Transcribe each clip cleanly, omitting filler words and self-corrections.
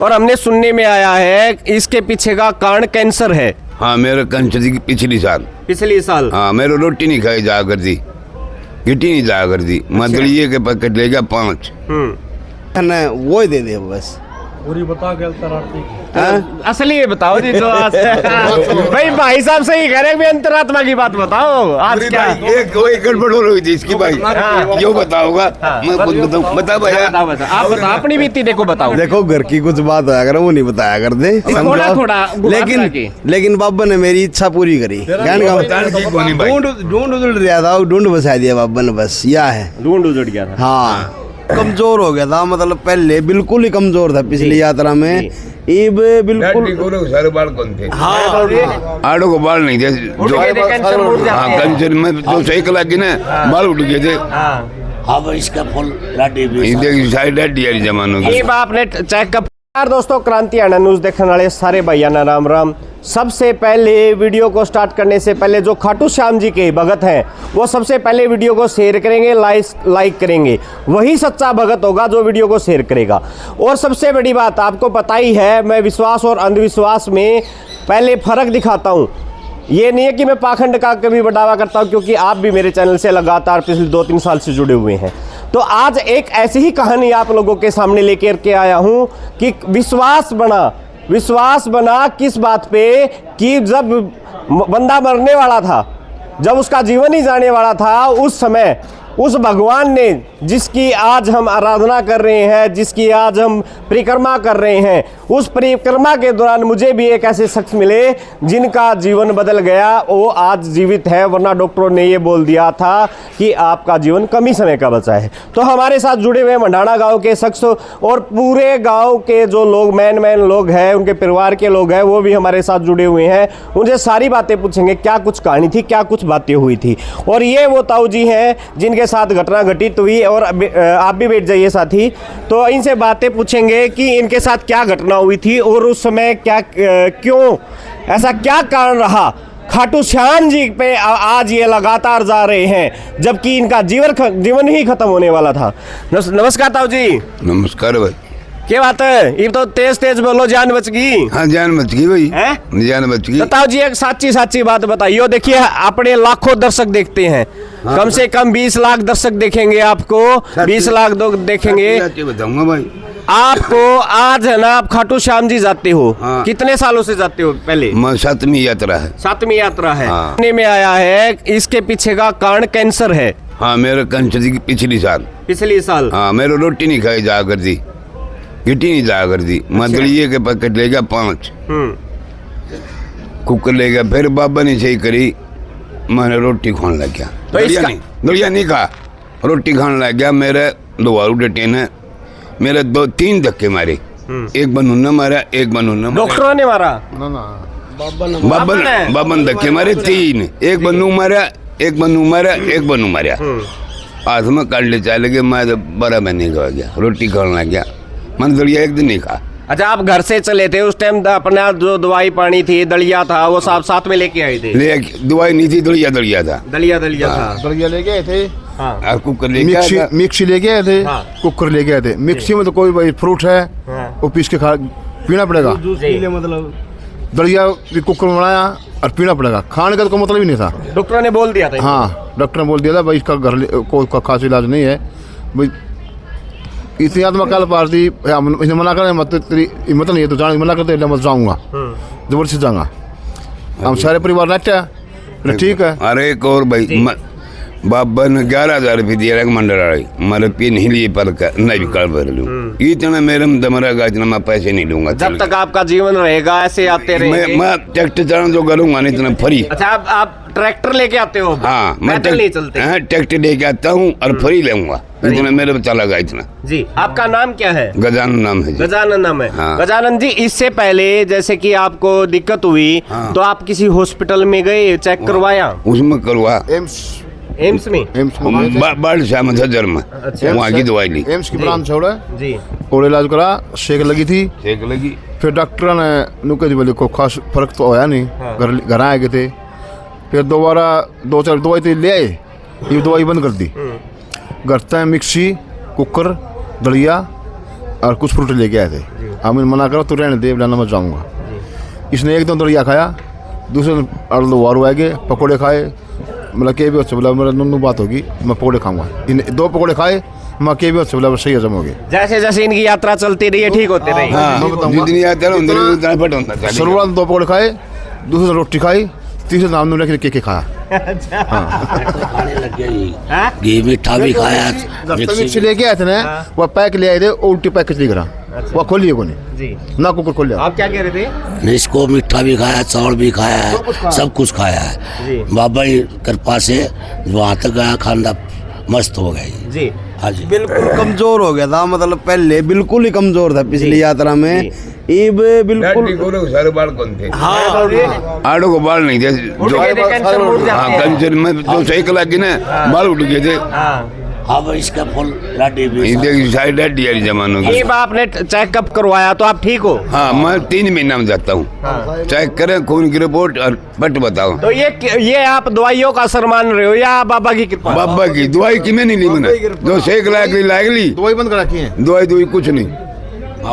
और हमने सुनने में आया है इसके पीछे का कारण कैंसर है। हाँ, मेरा कैंसर थी पिछली साल। हाँ, मेरे रोटी नहीं खाई जा कर दी, गिट्टी नहीं जा कर दी। मैं दलिये के पैकेट ले गया 5। वो ही दे दे बस। पूरी बता के असली ये बताओ जी तो आज भाई साहब सही कह रहे हैं, अंतरात्मा की बात बताओ आज क्या एक गड़बड़ हो रही थी इसकी भाई। क्यों बताओगा? मैं कुछ बताऊं? बता भैया, आप बताओ अपनी बीती देखो, बताओ। देखो घर की कुछ बात होया कर, वो नहीं बताया कर दे थोड़ा लेकिन बाबा ने मेरी इच्छा पूरी करी। ढूंढ उजड़ रहा था, ढूंढ बसा दिया बाबा ने, बस यह है। ढूंढ उजड़ गया था। हाँ, कमजोर हो गया था, मतलब पहले बिल्कुल ही कमजोर था पिछली यात्रा में। इब बिल्कुल सारे बाल कौन थे? हाँ, आड़ों को बाल नहीं थे जो। हाँ, कैंसर में तो सही कला की ना बाल उठ गए थे। अब इसका फुल लाठी लाठी जमानों की। आपने चेक का दोस्तों, क्रांति आना न्यूज़ देखने वाले सारे भैया ना राम राम। सबसे पहले वीडियो को स्टार्ट करने से पहले जो खाटू श्याम जी के भगत हैं वो सबसे पहले वीडियो को शेयर करेंगे, लाइक करेंगे। वही सच्चा भगत होगा जो वीडियो को शेयर करेगा। और सबसे बड़ी बात आपको पता ही है, मैं विश्वास और अंधविश्वास में पहले फ़र्क दिखाता हूँ। ये नहीं है कि मैं पाखंड का कभी बढ़ावा करता हूँ, क्योंकि आप भी मेरे चैनल से लगातार पिछले 2-3 साल से जुड़े हुए हैं। तो आज एक ऐसी ही कहानी आप लोगों के सामने लेकर के आया हूँ कि विश्वास बना किस बात पे कि जब बंदा मरने वाला था, जब उसका जीवन ही जाने वाला था, उस समय उस भगवान ने जिसकी आज हम आराधना कर रहे हैं, जिसकी आज हम परिक्रमा कर रहे हैं, उस परिक्रमा के दौरान मुझे भी एक ऐसे शख्स मिले जिनका जीवन बदल गया। वो आज जीवित है, वरना डॉक्टरों ने ये बोल दिया था कि आपका जीवन कम ही समय का बचा है। तो हमारे साथ जुड़े हुए मंडाणा गांव के शख्स और पूरे गांव के जो लोग मेन लोग हैं, उनके परिवार के लोग हैं, वो भी हमारे साथ जुड़े हुए हैं। उनसे सारी बातें पूछेंगे, क्या कुछ कहानी थी, क्या कुछ बातें हुई थी। और ये वो ताऊ जी हैं जिनके साथ घटना घटित हुई। और आप भी बैठ जाइए साथी, तो इनसे बातें पूछेंगे कि इनके साथ क्या घटना हुई थी और उस समय क्या क्यों ऐसा क्या कारण रहा। खाटू श्याम जी पे आज ये लगातार जा रहे हैं, जबकि इनका जीवन ही खत्म होने वाला था। नमस्कार ताऊ जी। नमस्कार भाई। क्या बात है, ये तो तेज बोलो, जान बच गई। हाँ, जान बच गई भाई, जान बच गई। तो ताऊ जी एक सच्ची बात बताइए। देखिए अपने लाखों दर्शक देखते हैं, कम से कम 20 लाख दर्शक देखेंगे आपको, 20 लाख लोग देखेंगे। बताऊंगा भाई आपको आज है ना, आप खाटू श्याम जी जाते हो। हाँ। कितने सालों से जाते हो? पहले 7वीं यात्रा है। 7वीं यात्रा है। हाँ। सुनने में आया है इसके पीछे का कारण कैंसर है। हाँ, मेरा कैंसर थी पिछली साल। हाँ, मेरे रोटी नहीं खाई जा कर दी, गिट्टी नहीं जा कर दी। मैं दलिये के पैकेट ले गया 5। कुकर ले गया, फिर बाबा ने सही करी, मैंने रोटी खाने लग गया। तो दलिया नहीं खा, रोटी खाने लग गया। मेरे 2 आलू डटे ने मेरे 2-3 धक्के मारे। एक बनुन्ना मारा, एक बनुन्ना डॉक्टरों ने मारा। बाबा ने धक्के मारे 3। एक बन्नू मारा, एक बन्नू मारा। हाथ में काट ले चले गए। मैं तो बड़ा मैं नहीं खा गया, रोटी खाने लग गया। मैंने दलिया एक दिन नहीं खा। अच्छा, आप घर से चले थे उस टाइम, अपना जो दवाई पानी थी, दलिया था, वो सब साथ में लेके आए थे? दवाई नहीं थी, दलिया था। दलिया था। दलिया लेके आए थे। हाँ, कुकर लेके आए थे, मिक्सी लेके आए थे। कुकर लेके आए थे। मिक्सी में तो कोई भाई फ्रूट है वो पीस के पीना पड़ेगा। मतलब दलिया कुकर में बनाया और पीना पड़ेगा, खाने का तो कोई मतलब ही नहीं था। डॉक्टर ने बोल दिया था। हाँ, डॉक्टर ने बोल दिया था भाई इसका घर कोई खास इलाज नहीं है भाई। इतनी आत्मा काल पार थी, इसने मना कर, मत तेरी हिम्मत नहीं है तो जाने मना करते, मत जाऊँगा, जबरदस्ती जाऊँगा। हम सारे परिवार नाचा, ठीक है। अरे एक और भाई, बाबा ने 11,000 रुपये दिया मंडल, मेरे पी नहीं लिए पर नहीं भी कर भर लूँ। इतना मेरे में दमरेगा, इतना मैं पैसे नहीं लूंगा। जब तक आपका जीवन रहेगा ऐसे आते रहेंगे। मैं ट्रैक्टर चलाना जो करूँगा नहीं, इतना फ्री। अच्छा, आप ट्रैक्टर लेके आते हो? हाँ, मैं ट्रैक्टर लेके आता हूँ और फ्री लूंगा, इतना मेरे पे चला गया इतना। जी, आपका नाम क्या है? गजानन नाम है। गजानन नाम है। हाँ। गजानन जी, इससे पहले जैसे कि आपको दिक्कत हुई, हाँ। तो आप किसी हॉस्पिटल में गए, चेक करवाया? उसमें करवा, एम्स में बाढ़ श्याम था जन्म, वहाँ की दवाई ली। एम्स की ब्रांच छोड़ा जी, और इलाज करा, शेक लगी थी। लगी, फिर डॉक्टर ने नुके बोले को खास फर्क तो होया नहीं। घर आए गए थे, फिर दोबारा 2-4 दवाई तो ले आए, ये दवाई बंद कर दी। घर तक मिक्सी, कुकर, दलिया और कुछ फ्रूट लेके आए थे। हमने मना करो तो रहने दे, मैं जाऊँगा। इसने एक दो दलिया खाया, दूसरे दिन वारू आ गए, पकौड़े खाए। मतलब के भी अच्छे बोला मेरा नन्नू बात होगी, मैं पकौड़े खाऊंगा। इन 2 पकौड़े खाए, मैं के भी अच्छे बोला सही हजम हो गए। जैसे जैसे इनकी यात्रा चलती रही है, ठीक होती रही। जितनी यात्रा होती शुरुआत में 2 पकौड़े खाए, दूसरे दिन रोटी खाई, तीसरे दिन हमने लेके केक खाया। खाने लग गया ये। घी मीठा भी खाया। मिक्सी लेके आए थे ना, वो पैक ले आए थे, उल्टी पैकेज लेकर वो खोलिए को नहीं जी ना, कुकर खोल लिया। आप क्या कह रहे थे? इसको मीठा भी खाया, चावल भी खाया है, सब कुछ खाया है। बाबा की कृपा से वहाँ तक गया, खाना मस्त हो गया जी। हाँ जी। बिल्कुल कमजोर हो गया था, मतलब पहले बिल्कुल ही कमजोर था पिछली यात्रा में। ये बिल्कुल सारे बाल कौन थे? हाँ, आड़ों को बाल नहीं थे कैंसर में, जो सही कला की ना बाल उठ गए थे। हाँ भाई, इसका फुल लाडी भी सारी डैडी यारी जमानों की। अब आपने चेकअप करवाया तो आप ठीक हो? हाँ, मैं 3 महीना में जाता हूँ। चेक करें खून की रिपोर्ट और बट बताओ। तो ये आप दवाइयों का असर मान रहे हो या बाबा की कृपा? बाबा की दवाई की मैं नहीं ली, मैंने जो सही कला की लाग ली, दवाई बंद करा की है। दवाई कुछ नहीं।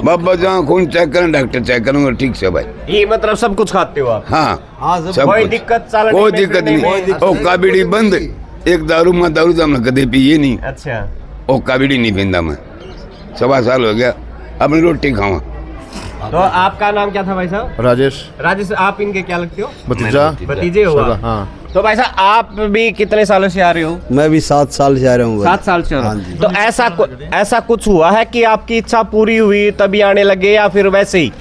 बाबा जहाँ खून चेक करें, डॉक्टर चेक करूंगा, ठीक से भाई। ये मतलब सब कुछ खाते हो आप? हाँ, सब कोई कुछ। दिक्कत चालन कोई दिक्कत नहीं। ओ काबिड़ी बंद, एक दारू तो हमने कदे पिए नहीं। अच्छा। ओ काबिड़ी नहीं पींदा मैं, 7 साल हो गया। अपनी रोटी खावा। तो आपका नाम क्या था भाई साहब? राजेश। आप इनके क्या लगते हो? भतीजे हुआ। हाँ। तो भाई साहब आप भी कितने सालों से आ रहे हो? मैं भी 7 साल से आ रहा हूँ। 7 साल से। तो ऐसा कुछ हुआ है कि आपकी इच्छा पूरी हुई तभी आने लगे या फिर वैसे ही?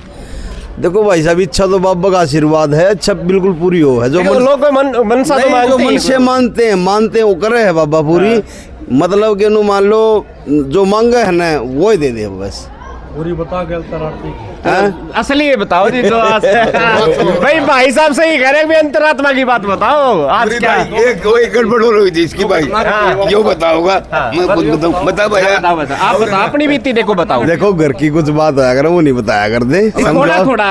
देखो भाई साहब, इच्छा तो बाबा का आशीर्वाद है, इच्छा बिल्कुल पूरी हो है। जो लोग मनसा तो जो मन से मानते हैं वो कर रहे हैं बाबा पूरी। मतलब कि मान लो जो मांगे है ना वो ही दे दे बस। पूरी बता गया असली ये बताओ जी। जो भाई साहब सही कह रहे हैं, अंतरात्मा की बात बताओ। आज क्या एक गड़बड़ हो रही थी इसकी भाई, क्यों बताओगा? मैं खुद बताऊं? बता भैया, आप बताओ अपनी बीती। देखो देखो घर की कुछ बात है, अगर वो नहीं बताया कर दे थोड़ा।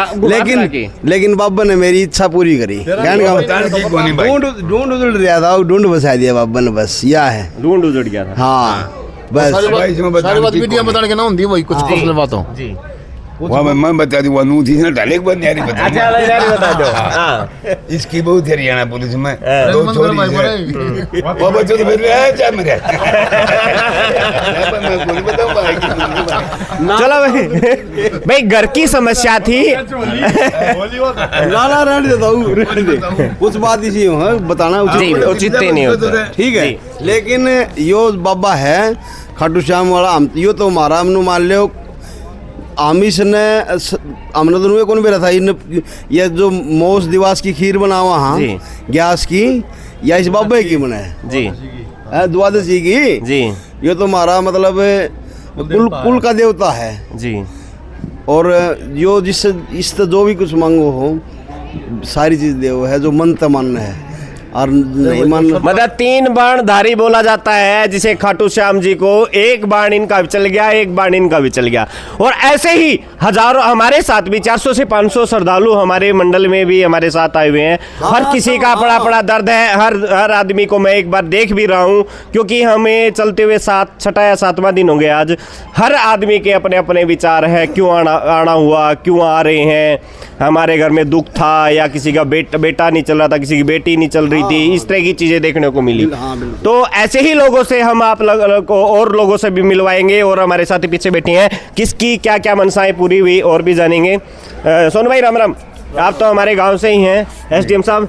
लेकिन बाबा ने मेरी इच्छा पूरी करी। ढूंढ उजड़ रहा था, ढूंढ बसा दिया बाबा ने, बस यह है। ढूंढ उजड़ गया था। हाँ बस सारी बात वीडियो बताने के ना होती वही कुछ पर्सनल बात हो जी। मैं बता दूँ, वो थी ना डाले बन यारी बता दो। इसकी बहुत हरियाणा पुलिस में 2 छोरी वो बच्चों तो फिर जा मेरे। चलो भाई घर की समस्या थी। लाला रहने देता हूँ, कुछ बात इसी बताना उचित नहीं होता। ठीक है, लेकिन यो बाबा है खाटू श्याम वाला, हम यो तो हमारा हमने मान लो आमिश ने हमने तो कौन बेरा था ये जो मोस दिवास की खीर बना हुआ। हाँ, गैस की या इस बाबे की बना है जी, द्वादशी की जी। ये तो हमारा मतलब कुल का देवता है जी। और जो जिससे इस जो भी कुछ मांगो हो सारी चीज देव है, जो मन तमन्ना है। और मतलब 3 बाणधारी बोला जाता है जिसे खाटू श्याम जी को। 1 बाण इनका भी चल गया, 1 बाण इनका भी चल गया। और ऐसे ही हजारों हमारे साथ भी 400 से 500 श्रद्धालु हमारे मंडल में भी हमारे साथ आए हुए हैं। हर किसी का अपना दर्द है। हर आदमी को मैं एक बार देख भी रहा हूँ, क्योंकि हमें चलते हुए 6 या 7वां दिन हो गया आज। हर आदमी के अपने अपने विचार है, क्यों आना हुआ, क्यों आ रहे हैं। हमारे घर में दुख था या किसी का बेटा नहीं चल रहा था, किसी की बेटी नहीं चल रही थी, इस तरह की चीजें देखने को मिली। तो ऐसे ही लोगों से हम आप को और लोगों से भी मिलवाएंगे। और हमारे साथ ही पीछे बैठे हैं, किसकी क्या क्या मनसाएं पूरी हुई और भी जानेंगे। सोनू भाई राम राम, आप तो हमारे गांव से ही हैं, एसडीएम साहब।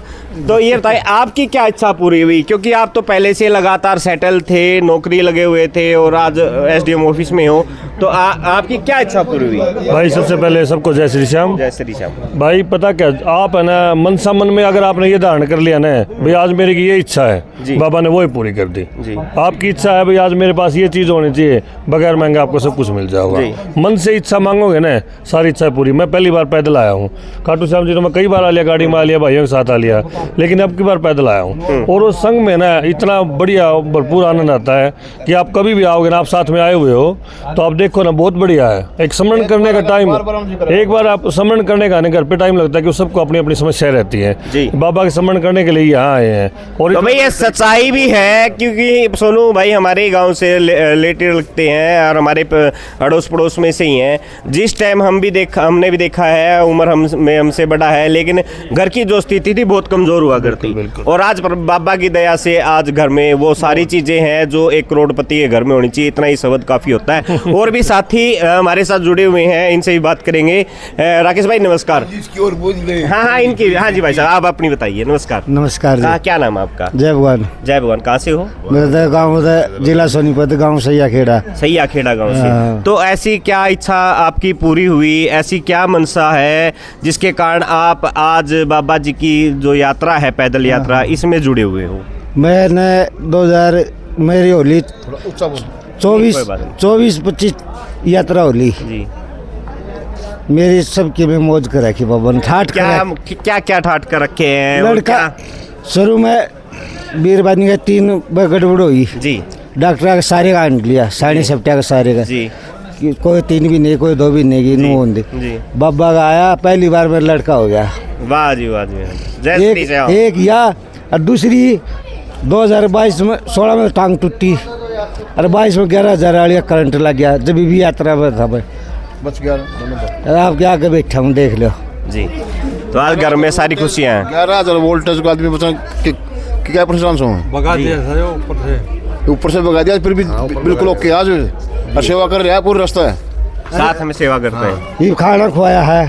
तो ये बताइए आपकी क्या इच्छा पूरी हुई, क्योंकि आप तो पहले से लगातार सेटल थे, नौकरी लगे हुए थे और आज एसडीएम ऑफिस में हो। तो आपकी क्या इच्छा पूरी हुई? भाई सबसे पहले सबको जय श्री श्याम। जय श्री श्याम। भाई पता क्या, आप है ना मनसा मन में अगर आपने ये धारण कर लिया ना भाई आज मेरी की ये इच्छा है, बाबा ने वो ही पूरी कर दी जी। आपकी इच्छा है भाई आज मेरे पास ये चीज़ होनी चाहिए, बगैर महंगा आपको सब कुछ मिल जाएगा। मन से इच्छा मांगोगे ना सारी इच्छा पूरी। मैं पहली बार पैदल आया हूँ, खाटू श्याम जी तो मैं कई बार आ लिया, गाड़ी में आ लिया, भाइयों के साथ आ लिया, लेकिन अब की बार पैदल आया हूँ। और उस संग में ना इतना बढ़िया भरपूर आनंद आता है कि आप कभी भी आओगे ना, आप साथ में आए हुए हो तो आप देखो ना, बहुत बढ़िया है। एक स्मरण करने का टाइम, एक बार आप स्मरण करने का घर पे टाइम लगता है कि सबको अपनी अपनी समस्या रहती है, बाबा के स्मरण करने के लिए यहाँ आए हैं। और तो भाई ये सच्चाई भी है, क्योंकि सोनू भाई हमारे गांव से रिलेटेड लगते हैं और हमारे अड़ोस पड़ोस में से ही हैं। जिस टाइम हमने भी देखा है, उम्र हमसे बड़ा है, लेकिन घर की जो स्थिति थी बहुत कमजोर हुआ करती, और आज बाबा की दया से आज घर में वो सारी चीजें हैं जो एक करोड़पति के घर में होनी चाहिए। इतना ही शब्द काफी होता है। और भी साथी हमारे साथ जुड़े हुए हैं, इनसे भी बात करेंगे। राकेश भाई नमस्कार। हाँ इनकी, हाँ जी भाई साहब आप अपनी बताइए। नमस्कार। नमस्कार जी। क्या नाम है आपका? जय भगवान। जय भगवान। कहाँ से हो? मेरा गाँव जिला सोनीपत, गाँव सैया खेड़ा। सैया खेड़ा गाँव से। तो ऐसी क्या इच्छा आपकी पूरी हुई, ऐसी क्या मनसा है जिसके कारण आप आज बाबा जी की जो यात्रा है, पैदल यात्रा, इसमें जुड़े हुए हो? मैंने 2000 मेरी होली 24-25 यात्रा होली जी। मेरी सबकी में मौज कर रखी बाबा ने। ठाट क्या ठाट कर रखे हैं? लड़का शुरू में बीरबानी का 3 गड़बड़ हुई जी। डॉक्टर का सारे का आंट लिया, साढ़े सप्ताह का सारे का जी। कोई 3 भी नहीं, कोई 2 भी नहीं, नो होंगे। बाबा का आया, पहली बार मेरा लड़का हो गया। वाह जी वाह जी। एक या और दूसरी 2022 में 16 में टांग टूटी और 22 में 11,000 वाली करंट लग गया, जब भी यात्रा में था भाई, बच गया। आप क्या आगे बैठा हूँ, देख लो जी। तो आज घर में सारी खुशियाँ हैं। 11,000 वोल्टेज का आदमी बचा क्या परेशान हूँ, ऊपर से भगा दिया, फिर भी बिल्कुल ओके। आज और सेवा कर रहा है, पूरा रास्ता है, साथ में सेवा करते हैं। ये खाना खुआया है,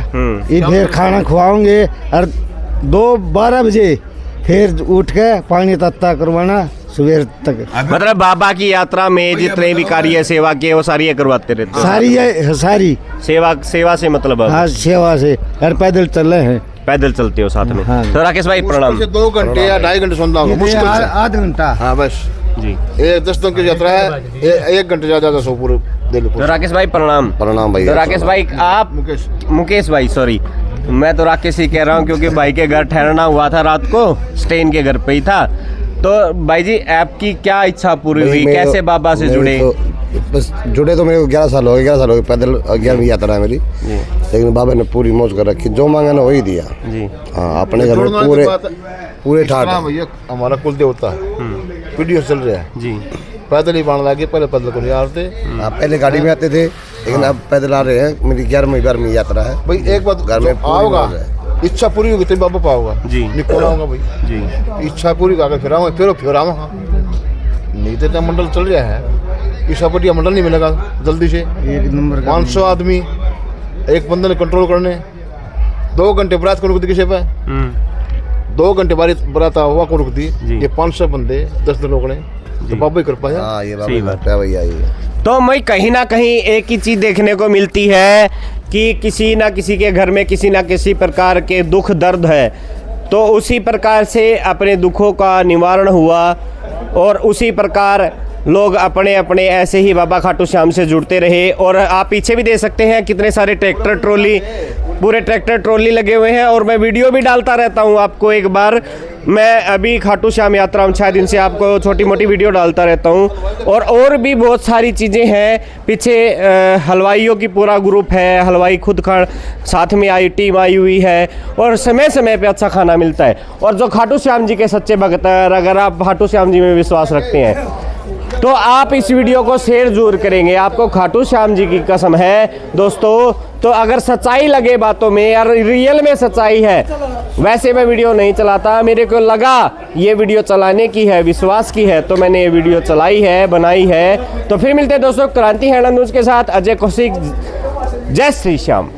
ये फिर खाना खुआओगे और 12 बजे फिर उठ के पानी तत्ता करवाना सुबह तक। मतलब बाबा की यात्रा में जितने भी कार्य सेवा के वो सारी करवाते रहते हैं। सारी सेवा से मतलब? हाँ, सेवा से। और पैदल चल रहे हैं, पैदल चलते हो साथ में। हाँ। तो राकेश भाई प्रणाम। 2 घंटे या 2.5 घंटे सोना होगा मुश्किल से, आधा घंटा। हाँ बस जी। 10 दिन की यात्रा है, 1 घंटे ज्यादा सो पूरे दिल्ली। तो राकेश भाई प्रणाम। प्रणाम भाई। तो राकेश भाई आप, मुकेश भाई सॉरी, मैं तो राकेश ही कह रहा हूँ क्योंकि भाई के घर ठहरना हुआ था रात को, स्टेन के घर पे ही था। तो भाई जी आपकी क्या इच्छा पूरी हुई, कैसे बाबा से जुड़े? बस जुड़े तो मेरे को 11 साल हो गए, पैदल 11वीं यात्रा है मेरी, लेकिन बाबा ने पूरी मौज कर रखी, जो मांगा ना वही दिया जी। हाँ, अपने घर में पूरे ठाट। हमारा कुल देवता है, वीडियो चल रहा है जी। पैदल ही बाण लगे, पहले पैदल को नहीं आते, पहले गाड़ी में आते थे, लेकिन अब पैदल आ रहे हैं। मेरी 11वीं यात्रा है भाई। एक बात घर में आओगा, इच्छा पूरी होगी तभी बाबा पाओगा जी। निकोल आऊंगा भाई जी, इच्छा पूरी करके फिर आऊंगा, फिर आऊंगा। नहीं तो मंडल चल रहा है, ईशापटिया मंडल नहीं मिलेगा जल्दी से। 500 आदमी एक बंदे ने कंट्रोल करने, 2 घंटे बरात को रुक दी किसी पे, 2 घंटे बरात हुआ को रुक दी। ये 500 बंदे 10 लोग ने, तो बाबा ही कर पाया। हाँ, ये बाबा भैया। तो मैं कहीं ना कहीं एक ही चीज़ देखने को मिलती है कि किसी ना किसी के घर में किसी ना किसी प्रकार के दुख दर्द है, तो उसी प्रकार से अपने दुखों का निवारण हुआ और उसी प्रकार लोग अपने अपने ऐसे ही बाबा खाटू श्याम से जुड़ते रहे। और आप पीछे भी दे सकते हैं कितने सारे ट्रैक्टर ट्रॉली, पूरे ट्रैक्टर ट्रॉली लगे हुए हैं। और मैं वीडियो भी डालता रहता हूं आपको। एक बार मैं अभी खाटू श्याम यात्रा में 6 दिन से आपको छोटी मोटी वीडियो डालता रहता हूं। और भी बहुत सारी चीज़ें हैं। पीछे हलवाइयों की पूरा ग्रुप है, हलवाई खुद साथ में आई टीम आई हुई है और समय समय पे अच्छा खाना मिलता है। और जो खाटू श्याम जी के सच्चे भक्त हैं, अगर आप खाटू श्याम जी में विश्वास रखते हैं तो आप इस वीडियो को शेयर जरूर करेंगे। आपको खाटू श्याम जी की कसम है दोस्तों। तो अगर सच्चाई लगे बातों में और रियल में सच्चाई है, वैसे मैं वीडियो नहीं चलाता, मेरे को लगा ये वीडियो चलाने की है, विश्वास की है, तो मैंने ये वीडियो चलाई है, बनाई है। तो फिर मिलते हैं दोस्तों क्रांति हैंडल न्यूज़ के साथ। अजय कौशिक, जय श्री श्याम।